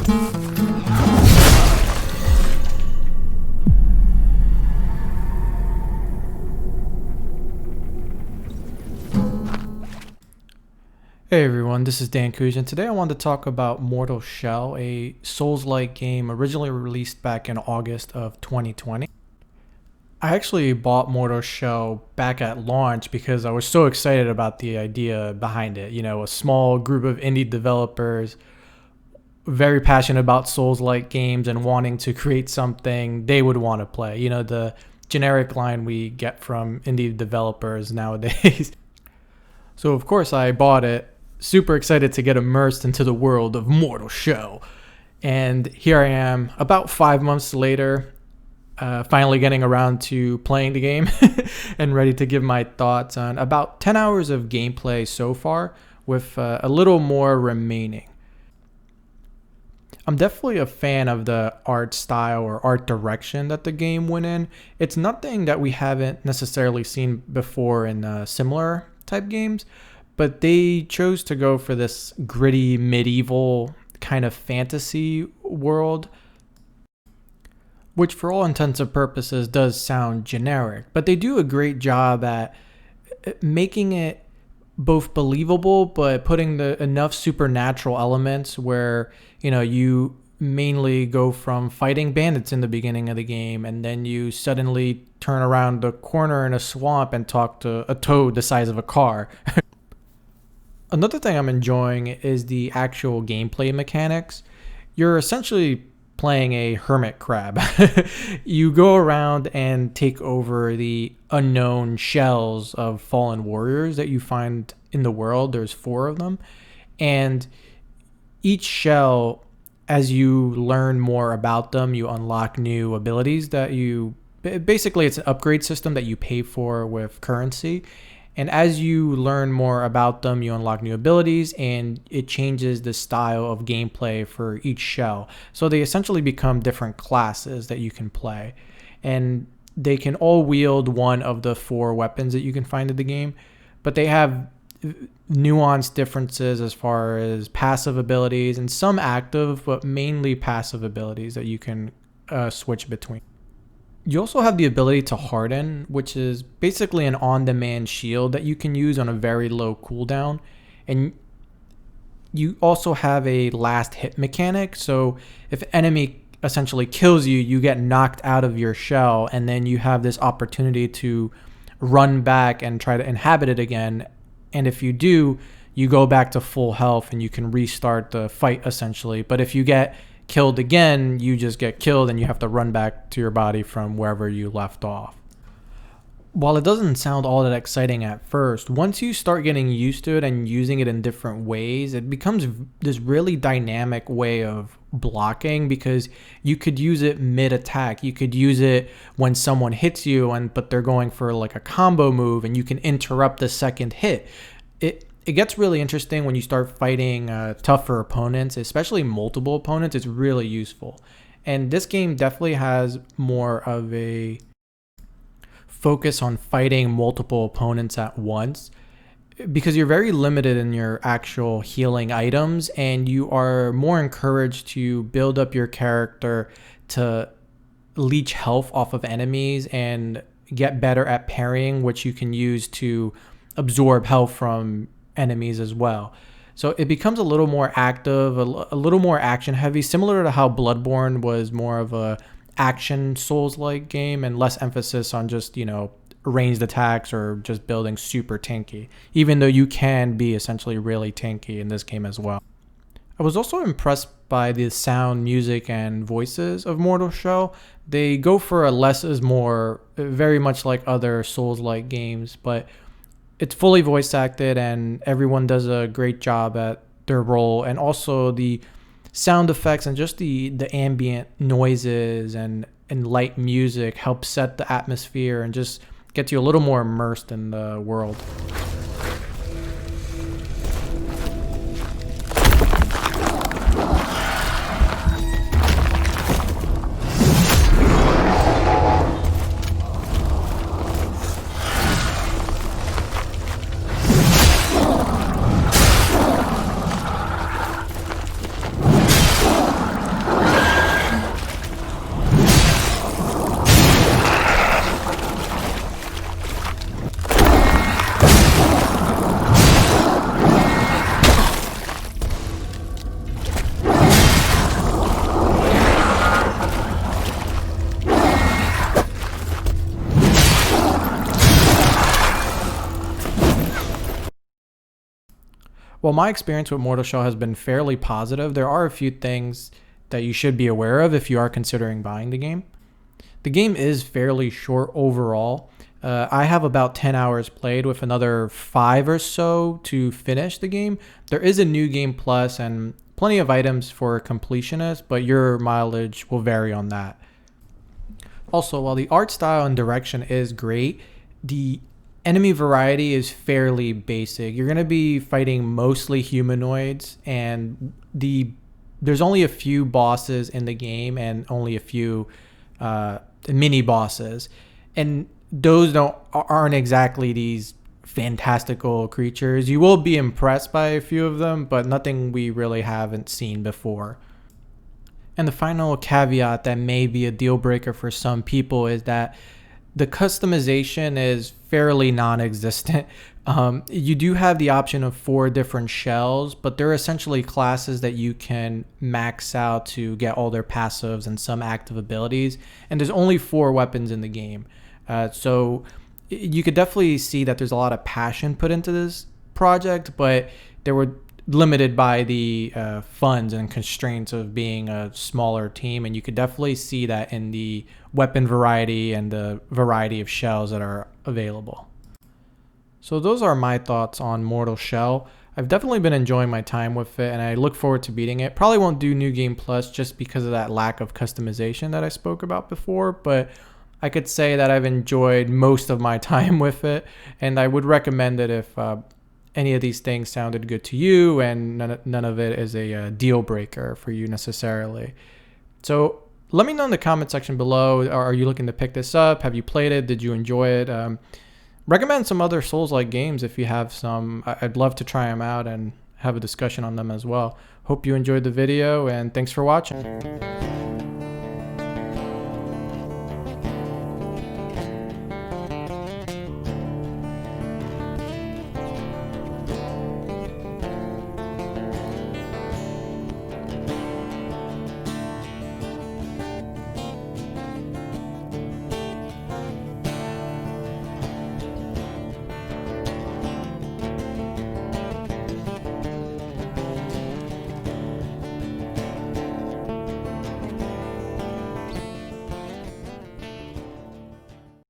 Hey everyone, this is Dan Kuj, and today I wanted to talk about Mortal Shell, a Souls-like game originally released back in August of 2020. I actually bought Mortal Shell back at launch because I was so excited about the idea behind it. You know, a small group of indie developers very passionate about Souls-like games and wanting to create something they would want to play. You know, the generic line we get from indie developers nowadays. So of course I bought it, super excited to get immersed into the world of Mortal Shell. And here I am, about 5 months later, finally getting around to playing the game and ready to give my thoughts on about 10 hours of gameplay so far, with a little more remaining. I'm definitely a fan of the art style or art direction that the game went in. It's nothing that we haven't necessarily seen before in similar type games, but they chose to go for this gritty medieval kind of fantasy world, which for all intents and purposes does sound generic, but they do a great job at making it both believable but putting enough supernatural elements where, you know, you mainly go from fighting bandits in the beginning of the game and then you suddenly turn around the corner in a swamp and talk to a toad the size of a car. Another thing I'm enjoying is the actual gameplay mechanics. You're essentially playing a hermit crab. You go around and take over the unknown shells of fallen warriors that you find in the world. There's 4 of them. And each shell, as you learn more about them, you unlock new abilities that basically it's an upgrade system that you pay for with currency. And as you learn more about them, you unlock new abilities, and it changes the style of gameplay for each shell. So they essentially become different classes that you can play. And they can all wield one of the 4 weapons that you can find in the game, but they have nuanced differences as far as passive abilities and some active, but mainly passive abilities that you can switch between. You also have the ability to harden, which is basically an on-demand shield that you can use on a very low cooldown. And you also have a last hit mechanic. So if an enemy essentially kills you, you get knocked out of your shell, and then you have this opportunity to run back and try to inhabit it again. And if you do, you go back to full health and you can restart the fight essentially. But if you get killed again, you just get killed and you have to run back to your body from wherever you left off. While it doesn't sound all that exciting at first, once you start getting used to it and using it in different ways, it becomes this really dynamic way of blocking, because you could use it mid-attack. You could use it when someone hits you but they're going for like a combo move, and you can interrupt the second hit. It gets really interesting when you start fighting tougher opponents, especially multiple opponents. It's really useful. And this game definitely has more of a focus on fighting multiple opponents at once, because you're very limited in your actual healing items, and you are more encouraged to build up your character to leech health off of enemies and get better at parrying, which you can use to absorb health from enemies as well. So it becomes a little more active, a little more action heavy, similar to how Bloodborne was more of a action Souls-like game and less emphasis on just, you know, ranged attacks or just building super tanky, even though you can be essentially really tanky in this game as well. I was also impressed by the sound, music, and voices of Mortal Shell. They go for a less is more, very much like other Souls-like games, but it's fully voice acted and everyone does a great job at their role. And also the sound effects and just the ambient noises and light music help set the atmosphere and just gets you a little more immersed in the world. Well, my experience with Mortal Shell has been fairly positive. There are a few things that you should be aware of if you are considering buying the game. The game is fairly short overall. I have about 10 hours played with another 5 or so to finish the game. There is a new game plus and plenty of items for completionists, but your mileage will vary on that. Also, while the art style and direction is great, the enemy variety is fairly basic. You're going to be fighting mostly humanoids, and there's only a few bosses in the game and only a few mini bosses, and those aren't exactly these fantastical creatures. You will be impressed by a few of them, but nothing we really haven't seen before. And the final caveat that may be a deal breaker for some people is that the customization is fairly non-existent. You do have the option of 4 different shells, but they're essentially classes that you can max out to get all their passives and some active abilities. And there's only 4 weapons in the game. So you could definitely see that there's a lot of passion put into this project, but they were limited by the funds and constraints of being a smaller team, and you could definitely see that in the weapon variety and the variety of shells that are available. So those are my thoughts on Mortal Shell. I've definitely been enjoying my time with it, and I look forward to beating it. Probably won't do New Game Plus just because of that lack of customization that I spoke about before, but I could say that I've enjoyed most of my time with it, and I would recommend it if any of these things sounded good to you and none of it is a deal breaker for you necessarily. So let me know in the comment section below. Are you looking to pick this up? Have you played it? Did you enjoy it? Recommend some other Souls-like games if you have some. I'd love to try them out and have a discussion on them as well. Hope you enjoyed the video, and thanks for watching.